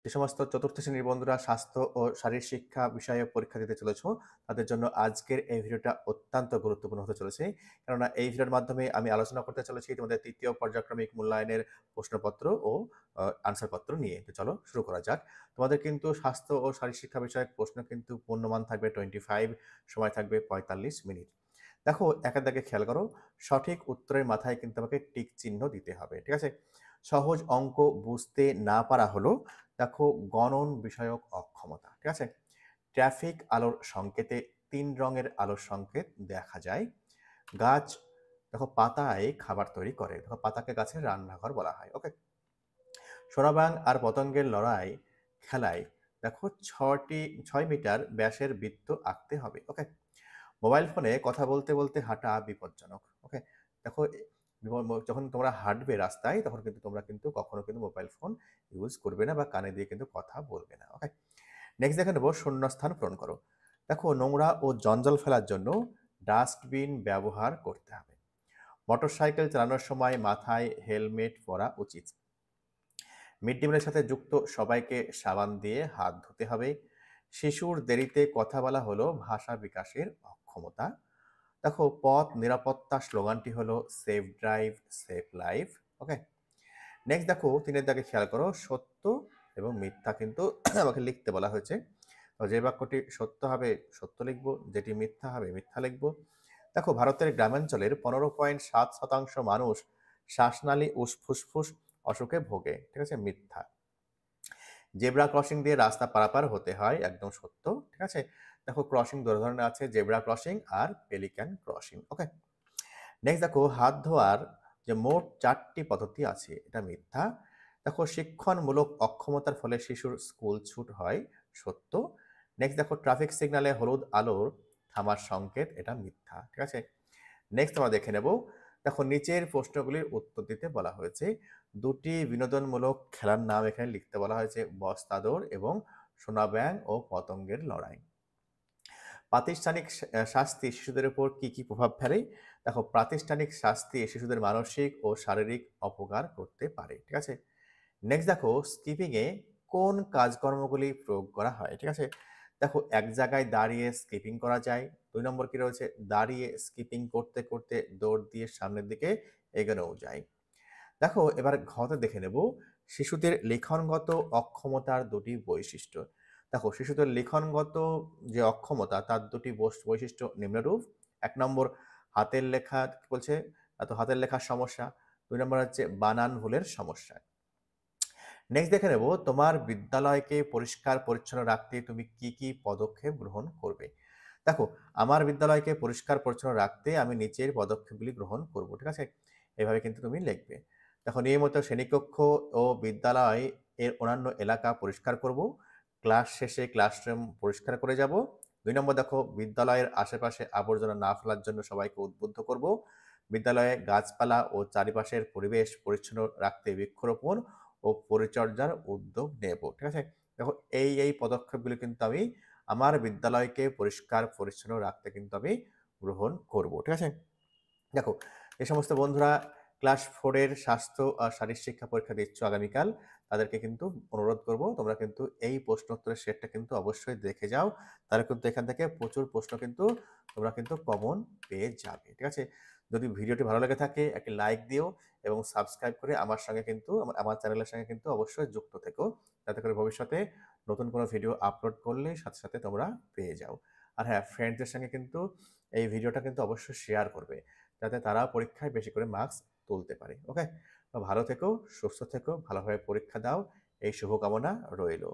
যে সমস্ত চতুর্থ শ্রেণীর বন্ধুরা স্বাস্থ্য ও শারীরিক শিক্ষা বিষয়ে পরীক্ষা দিতে চলেছ, তাদের জন্য আজকের এই ভিডিওটা অত্যন্ত গুরুত্বপূর্ণ হতে চলেছে। কেননা এই ভিডিওর মাধ্যমে আমি আলোচনা করতে চলেছি তোমাদের তৃতীয় পর্যায়ক্রমিক মূল্যায়নের প্রশ্নপত্র ও আনসারপত্র নিয়ে। তো চলো শুরু করা যাক। তোমাদের কিন্তু স্বাস্থ্য ও শারীরিক শিক্ষা বিষয়ক প্রশ্ন কিন্তু পূর্ণমান থাকবে 25, সময় থাকবে 45 মিনিট। দেখো একের দাগে খেয়াল করো, সঠিক উত্তরের মাথায় কিন্তু আমাকে টিক চিহ্ন দিতে হবে, ঠিক আছে? সহজ অঙ্ক বুঝতে না পারা হলো দেখো গণন বিষয়ক অক্ষমতা, ঠিক আছে? ট্রাফিক আলোর সংকেতে 3 রঙের আলোর সংকেত দেখা যায়। গাছ দেখো পাতায় খাবার তৈরি করে, দেখো পাতাকে গাছের রান্নাঘর বলা হয়। ওকে, সোনাবাং আর পতঙ্গের লড়াই খেলায় দেখো 6 মিটার ব্যাসের বৃত্ত আঁকতে হবে। ওকে, মোবাইল ফোনে কথা বলতে বলতে হাঁটা বিপজ্জনক। ওকে, দেখো যখন তোমরা হাঁটবে রাস্তায় তখন কিন্তু তোমরা কিন্তু কখনো কিন্তু মোবাইল ফোন ইউজ করবে না বা কানে দিয়ে কিন্তু কথা বলবে না। ওকে, নেক্সট দেখে নেবো শূন্যস্থান পূরণ করো। দেখো নোংরা ও জঞ্জাল ফেলার জন্য ডাস্টবিন ব্যবহার করতে হবে। মোটরসাইকেল চালানোর সময় মাথায় হেলমেট পরা উচিত। মিড ডে মিলের সাথে যুক্ত সবাইকে সাবান দিয়ে হাত ধুতে হবে। শিশুর দেরিতে কথা বলা হলো ভাষা বিকাশের অক্ষমতা। দেখো পথ নিরাপত্তা স্লোগানটি হলো সেফ ড্রাইভ সেফ লাইফ। ওকে, নেক্সট দেখো 3-এর দাগে খেয়াল করো, সত্য এবং মিথ্যা কিন্তু আমাকে লিখতে বলা হয়েছে। তো যে বাক্যটি সত্য হবে সত্য লিখবো, যেটি মিথ্যা হবে মিথ্যা লিখবো। দেখো ভারতের গ্রামাঞ্চলের 15.7% মানুষ শ্বাসনালী ও ফুসফুস অসুখে ভোগে, ঠিক আছে? মিথ্যা। জেব্রা ক্রসিং দিয়ে রাস্তা পারাপার হতে হয়, একদম সত্য, ঠিক আছে? দেখো ক্রসিং দুই ধরনের আছে, জেব্রা ক্রসিং আর পেলিক্যান ক্রসিং। ওকে, নেক্সট দেখো হাত ধোয়ার যে মোট 4টি পদ্ধতি আছে, এটা মিথ্যা। দেখো শিক্ষণমূলক অক্ষমতার ফলে শিশুর স্কুল ছুট হয়, সত্য। নেক্সট দেখো ট্রাফিক সিগন্যালে হলুদ আলোর থামার সংকেত, এটা মিথ্যা, ঠিক আছে? নেক্সট আমরা দেখে নেব। দেখো নিচের প্রশ্নগুলির উত্তর দিতে বলা হয়েছে। দুটি বিনোদনমূলক খেলার নাম এখানে লিখতে বলা হয়েছে, বস্তা দৌড় এবং সোনা ব্যাঙ ও পতঙ্গের লড়াই। প্রাতিষ্ঠানিক শাস্তি শিশুদের উপর কি কি প্রভাব ফেলে? দেখো প্রাতিষ্ঠানিক শাস্তি শিশুদের মানসিক ও শারীরিক অপকার করতে পারে, ঠিক আছে? নেক্সট দেখো স্কিপিং এ কোন কাজকর্মগুলি প্রয়োগ করা হয়, ঠিক আছে? দেখো এক জায়গায় দাঁড়িয়ে স্কিপিং করা যায়। 2 নম্বর কি রয়েছে, দাঁড়িয়ে স্কিপিং করতে করতে দৌড় দিয়ে সামনের দিকে এগোনোও যায়। দেখো এবার ঘতে দেখে নেব শিশুদের লিখনগত অক্ষমতার দুটি বৈশিষ্ট্য। দেখো শিশুদের লিখনগত যে অক্ষমতা তার দুটি বৈশিষ্ট্য নিম্নরূপ। 1 নম্বর হাতের লেখা কি বলছে, তো হাতের লেখার সমস্যা। 2 নম্বর হচ্ছে বানান ভুলের সমস্যা। নেক্সট দেখে নেব তোমার বিদ্যালয়কে পরিষ্কার পরিচ্ছন্ন রাখতে তুমি কি কি পদক্ষেপ গ্রহণ করবে। দেখো আমার বিদ্যালয়কে পরিষ্কার পরিচ্ছন্ন রাখতে আমি নিচের পদক্ষেপগুলি গ্রহণ করব, ঠিক আছে? এভাবে কিন্তু তুমি লিখবে। দেখো নিয়মিত শ্রেণীকক্ষ ও বিদ্যালয় এর অন্যান্য এলাকা পরিষ্কার করব। ক্লাস শেষে ক্লাসরুম পরিষ্কার করে যাব। 2 নম্বর দেখো বিদ্যালয়ের আশেপাশে আবর্জনা না ফেলার জন্য সবাইকে উদ্বুদ্ধ করব। বিদ্যালয়ে গাছপালা ও চারিপাশের পরিবেশ পরিচ্ছন্ন রাখতে বৃক্ষরোপণ ও পরিচর্যার উদ্যোগ নেব, ঠিক আছে? দেখো এই পদক্ষেপগুলো কিন্তু আমি আমার বিদ্যালয়কে পরিষ্কার পরিচ্ছন্ন রাখতে কিন্তু আমি গ্রহণ করব, ঠিক আছে? দেখো যে সমস্ত বন্ধুরা ক্লাস 4-এর স্বাস্থ্য আর শারীরিক শিক্ষা পরীক্ষা দিচ্ছ আগামীকাল, তাদেরকে কিন্তু অনুরোধ করব তোমরা কিন্তু এই প্রশ্নোত্তরের সেটটা কিন্তু অবশ্যই দেখে যাও। তাহলে কিন্তু এখান থেকে প্রচুর প্রশ্ন কিন্তু তোমরা কিন্তু কমন পেয়ে যাবে, ঠিক আছে? যদি ভিডিওটি ভালো লেগে থাকে একটি লাইক দিও এবং সাবস্ক্রাইব করে আমার সঙ্গে কিন্তু আমার চ্যানেলের সঙ্গে কিন্তু অবশ্যই যুক্ত থেকো, যাতে করে ভবিষ্যতে নতুন কোনো ভিডিও আপলোড করলে সাথে সাথে তোমরা পেয়ে যাও। আর হ্যাঁ, ফ্রেন্ডসদের সঙ্গে কিন্তু এই ভিডিওটা কিন্তু অবশ্যই শেয়ার করবে, যাতে তারা পরীক্ষায় বেশি করে মার্কস তুলতে পারে। ওকে, তো ভালো থেকো, সুস্থ থেকো, ভালোভাবে পরীক্ষা দাও, এই শুভকামনা রইল।